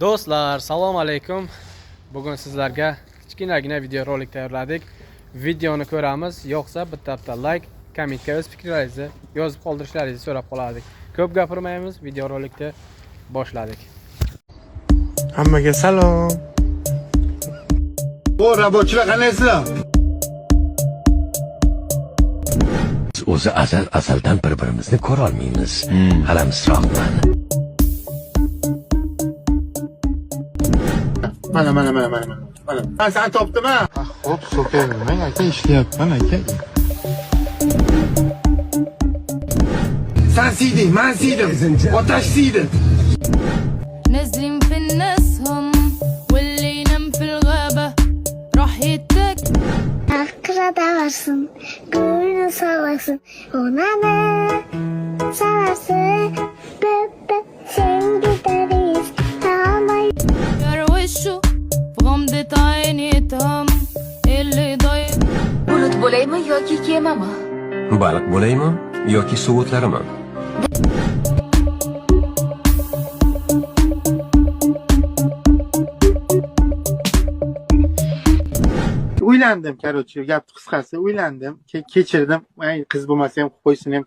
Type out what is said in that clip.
Do'stlar, salom alaykum. Bugun sizlarga kichkinagina videorolik tayyorladik. Videoni ko'ramiz, yo'qsa bitta like, kommentga o'z fikrlaringizni yozib qoldirishlaringizni so'rab qolardik. Ko'p gapirmaymiz, videorolikni boshladik. Hammaga salom. Bu rabochilar qanaysizlar? O'zi azaldan bir-birimizni ko'ra olmaymiz. Alamsroqman. Mana. Ben sen topdum ha. Hop, so'kayvermang aka, ishlayapman aka. Sen siydin, ben siydim. Otaş siydi. نازلين في الناس هم واللي ينام في الغابة راح يتك Akrada varsın, gönlün savaşsın. Ona ne savaşsın, bebe sen gideriz. Tamam. يروشوا في غمضة عين يتهم اللي ضايق Bulut bo'laymi yoki kemami? Baliq bo'laymi yoki suv o'tlarimi? Uylandim, короче, gap qisqasi uylandim. Kechirdim. Ay, qiz bo'lmasa ham qo'ysin ham